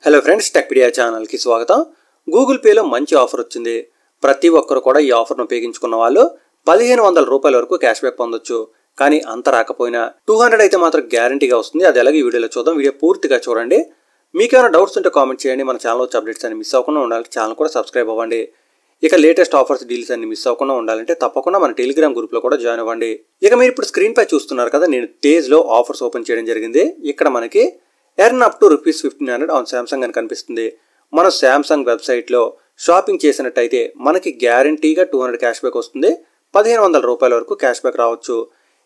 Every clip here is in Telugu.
హలో ఫ్రెండ్స్, టెక్పీడియా ఛానల్కి స్వాగతం. గూగుల్ పేలో మంచి ఆఫర్ వచ్చింది. ప్రతి ఒక్కరు కూడా ఈ ఆఫర్ను ఉపయోగించుకున్న వాళ్ళు 1500 రూపాయల వరకు క్యాష్ బ్యాక్ పొందొచ్చు. కానీ అంత రాకపోయినా 200 అయితే మాత్రం గ్యారంటీగా వస్తుంది. అది ఎలాగో ఈ వీడియోలో చూద్దాం. వీడియో పూర్తిగా చూడండి. మీకేమైనా డౌట్స్ ఉంటే కామెంట్ చేయండి. మన ఛానల్ వచ్చే అప్డేట్స్ అన్ని మిస్ అవ్వకుండా ఉండాలంటే ఛానల్ కూడా సబ్స్క్రైబ్ అవ్వండి. ఇక లేటెస్ట్ ఆఫర్స్ డీల్స్ అన్ని మిస్ అవ్వకుండా ఉండాలంటే తప్పకుండా మన టెలిగ్రామ్ గ్రూప్లో కూడా జాయిన్ అవ్వండి. ఇక మీరు ఇప్పుడు స్క్రీన్ పై చూస్తున్నారు కదా, నేను తేజ్లో ఆఫర్స్ ఓపెన్ చేయడం జరిగింది. ఇక్కడ మనకి earn up to ₹1500 on Samsung అని కనిపిస్తుంది. మనం శాంసంగ్ వెబ్సైట్లో షాపింగ్ చేసినట్టయితే మనకి గ్యారంటీగా 200 క్యాష్ బ్యాక్ వస్తుంది. 1500 రూపాయల వరకు క్యాష్ బ్యాక్ రావచ్చు.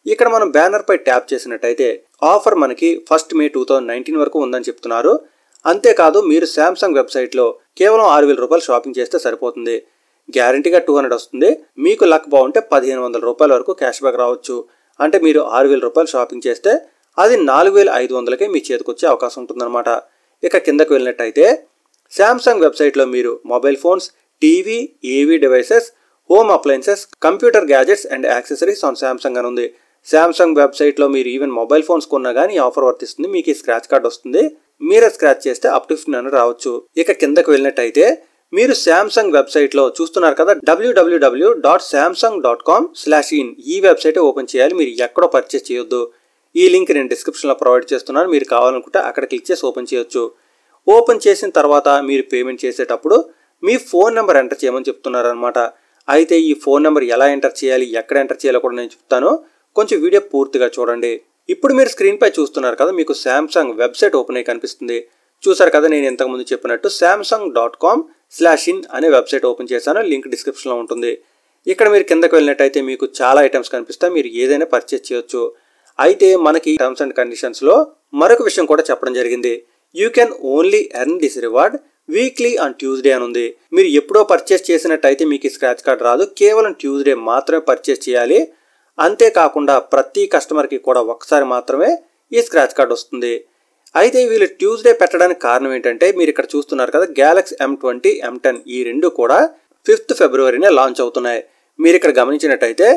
ఇక్కడ మనం బ్యానర్ పై ట్యాప్ చేసినట్టయితే ఆఫర్ మనకి 1 మే 2019 వరకు ఉందని చెప్తున్నారు. అంతేకాదు, మీరు శాంసంగ్ వెబ్సైట్లో కేవలం 6000 రూపాయలు షాపింగ్ చేస్తే సరిపోతుంది. గ్యారంటీగా 200 వస్తుంది. మీకు లక్ బాగుంటే 1500 రూపాయల వరకు క్యాష్ బ్యాక్ రావచ్చు. అంటే మీరు 6000 రూపాయలు షాపింగ్ చేస్తే అది 4500కే మీ చేతికి వచ్చే అవకాశం ఉంటుందన్నమాట. ఇక కిందకు వెళ్ళినట్టయితే శాంసంగ్ వెబ్సైట్లో మీరు మొబైల్ ఫోన్స్, టీవీ, ఏవీ devices, home appliances, computer gadgets and accessories on Samsung అని ఉంది. శాంసంగ్ వెబ్సైట్లో మీరు ఈవెన్ మొబైల్ ఫోన్స్ కొన్నా కానీ ఆఫర్ వర్తిస్తుంది. మీకు ఈ స్క్రాచ్ కార్డ్ వస్తుంది. మీరే స్క్రాచ్ చేస్తే అప్ టు 1500 రావచ్చు. ఇక కిందకు వెళ్ళినట్టయితే మీరు శాంసంగ్ వెబ్సైట్లో చూస్తున్నారు కదా, www.samsung.com/in ఈ వెబ్సైట్ ఓపెన్ చేయాలి. మీరు ఎక్కడో పర్చేస్ చేయొద్దు. ఈ లింక్ నేను డిస్క్రిప్షన్లో ప్రొవైడ్ చేస్తున్నాను. మీరు కావాలనుకుంటే అక్కడ క్లిక్ చేసి ఓపెన్ చేయొచ్చు. ఓపెన్ చేసిన తర్వాత మీరు పేమెంట్ చేసేటప్పుడు మీ ఫోన్ నెంబర్ ఎంటర్ చేయమని చెప్తున్నారనమాట. అయితే ఈ ఫోన్ నెంబర్ ఎలా ఎంటర్ చేయాలి, ఎక్కడ ఎంటర్ చేయాలో కూడా నేను చెప్తాను. కొంచెం వీడియో పూర్తిగా చూడండి. ఇప్పుడు మీరు స్క్రీన్ పై చూస్తున్నారు కదా, మీకు శాంసంగ్ వెబ్సైట్ ఓపెన్ అయ్యి కనిపిస్తుంది. చూసారు కదా, నేను ఇంతకుముందు చెప్పినట్టు samsung.com/in అనే వెబ్సైట్ ఓపెన్ చేశాను. లింక్ డిస్క్రిప్షన్లో ఉంటుంది. ఇక్కడ మీరు కిందకు వెళ్ళినట్టయితే మీకు చాలా ఐటమ్స్ కనిపిస్తాయి. మీరు ఏదైనా పర్చేస్ చేయొచ్చు. అయితే మనకి టర్మ్స్ అండ్ కండిషన్స్లో మరొక విషయం కూడా చెప్పడం జరిగింది. You can only earn this reward weekly on Tuesday అని ఉంది. మీరు ఎప్పుడో పర్చేస్ చేసినట్టయితే మీకు స్క్రాచ్ కార్డ్ రాదు. కేవలం ట్యూస్డే మాత్రమే పర్చేస్ చేయాలి. అంతేకాకుండా ప్రతి కస్టమర్కి కూడా ఒక్కసారి మాత్రమే ఈ స్క్రాచ్ కార్డ్ వస్తుంది. అయితే వీళ్ళు ట్యూస్డే పెట్టడానికి కారణం ఏంటంటే, మీరు ఇక్కడ చూస్తున్నారు కదా, గ్యాలక్సీ M20, M10 ఈ రెండు కూడా 5th ఫిబ్రవరినే లాంచ్ అవుతున్నాయి. మీరు ఇక్కడ గమనించినట్టయితే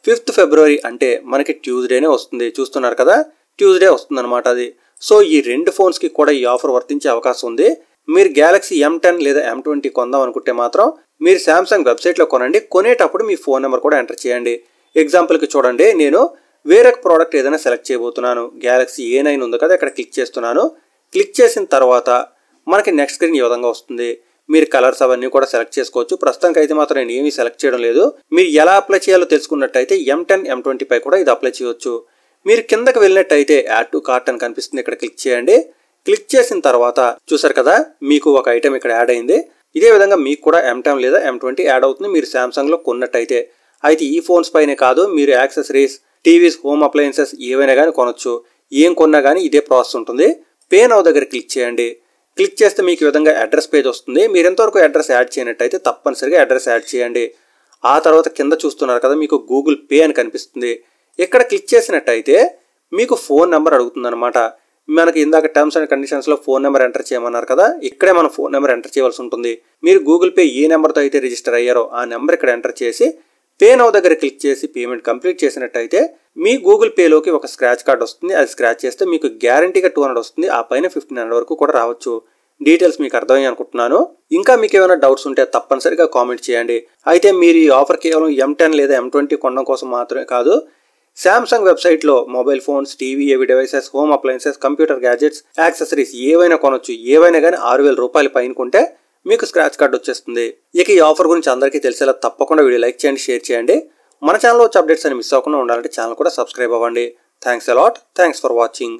5th ఫిబ్రవరి అంటే మనకి ట్యూస్డేనే వస్తుంది. చూస్తున్నారు కదా, ట్యూస్డే వస్తుంది అనమాట అది. సో ఈ రెండు ఫోన్స్కి కూడా ఈ ఆఫర్ వర్తించే అవకాశం ఉంది. మీరు గ్యాలక్సీ M10 లేదా M20 కొందాం అనుకుంటే మాత్రం మీరు శాంసంగ్ వెబ్సైట్లో కొనండి. కొనేటప్పుడు మీ ఫోన్ నెంబర్ కూడా ఎంటర్ చేయండి. ఎగ్జాంపుల్కి చూడండి, నేను వేరొక ప్రోడక్ట్ ఏదైనా సెలెక్ట్ చేయబోతున్నాను. గ్యాలక్సీ A9 ఉంది కదా, ఇక్కడ క్లిక్ చేస్తున్నాను. క్లిక్ చేసిన తర్వాత మనకి నెక్స్ట్ స్క్రీన్ ఈ విధంగా వస్తుంది. మీరు కలర్స్ అవన్నీ కూడా సెలెక్ట్ చేసుకోవచ్చు. ప్రస్తుతానికి అయితే మాత్రం నేను ఏమీ సెలెక్ట్ చేయడం లేదు. మీరు ఎలా అప్లై చేయాలో తెలుసుకున్నట్టయితే M10, M20 పై కూడా ఇది అప్లై చేయవచ్చు. మీరు కిందకి వెళ్ళినట్టయితే యాడ్ టు కార్ట్ అని కనిపిస్తుంది. ఇక్కడ క్లిక్ చేయండి. క్లిక్ చేసిన తర్వాత చూసారు కదా, మీకు ఒక ఐటెం ఇక్కడ యాడ్ అయింది. ఇదే విధంగా మీకు కూడా M10 లేదా M20 యాడ్ అవుతుంది మీరు శాంసంగ్లో కొన్నట్టయితే. అయితే ఈ ఫోన్స్ పైనే కాదు, మీరు యాక్సెసరీస్, టీవీస్, హోమ్ అప్లయన్సెస్ ఏవైనా కానీ కొనొచ్చు. ఏం కొన్నా కానీ ఇదే ప్రాసెస్ ఉంటుంది. పే నౌ దగ్గర క్లిక్ చేయండి. క్లిక్ చేస్తే మీకు ఈ విధంగా అడ్రస్ పేజ్ వస్తుంది. మీరు ఎంతవరకు అడ్రస్ యాడ్ చేయనట్టయితే తప్పనిసరిగా అడ్రస్ యాడ్ చేయండి. ఆ తర్వాత కింద చూస్తున్నారు కదా, మీకు గూగుల్ పే అని కనిపిస్తుంది. ఇక్కడ క్లిక్ చేసినట్టయితే మీకు ఫోన్ నెంబర్ అడుగుతుందన్నమాట. మనకి ఇందాక టర్మ్స్ అండ్ కండిషన్స్లో ఫోన్ నెంబర్ ఎంటర్ చేయమన్నారు కదా, ఇక్కడే మనం ఫోన్ నెంబర్ ఎంటర్ చేయవలసి ఉంటుంది. మీరు గూగుల్ పే ఏ నెంబర్తో అయితే రిజిస్టర్ అయ్యారో ఆ నెంబర్ ఇక్కడ ఎంటర్ చేసి పే నౌ దగ్గర క్లిక్ చేసి పేమెంట్ కంప్లీట్ చేసినట్టయితే మీ గూగుల్ పేలోకి ఒక స్క్రాచ్ కార్డ్ వస్తుంది. అది స్క్రాచ్ చేస్తే మీకు గ్యారంటీగా 200 వస్తుంది. ఆ పైన 1500 వరకు కూడా రావచ్చు. డీటెయిల్స్ మీకు అర్థమయ్యి అనుకుంటున్నాను. ఇంకా మీకు ఏమైనా డౌట్స్ ఉంటే తప్పనిసరిగా కామెంట్ చేయండి. అయితే మీరు ఈ ఆఫర్ కేవలం M10 లేదా M20 కొనడం కోసం మాత్రమే కాదు, శాంసంగ్ వెబ్సైట్లో మొబైల్ ఫోన్స్, టీవీ, ఏవీ devices, home appliances, computer gadgets, accessories ఏవైనా కొనొచ్చు. ఏవైనా కానీ 6000 రూపాయలు పైన కొంటే మీకు స్క్రాచ్ కార్డ్ వచ్చేస్తుంది. ఇక ఈ ఆఫర్ గురించి అందరికీ తెలిసేలా తప్పకుండా వీడియో లైక్ చేయండి, షేర్ చేయండి. మన ఛానల్లో వచ్చే అప్డేట్స్ అని మిస్ అవ్వకుండా ఉండాలంటే ఛానల్ కూడా సబ్స్క్రైబ్ అవ్వండి. Thanks a lot. Thanks for watching.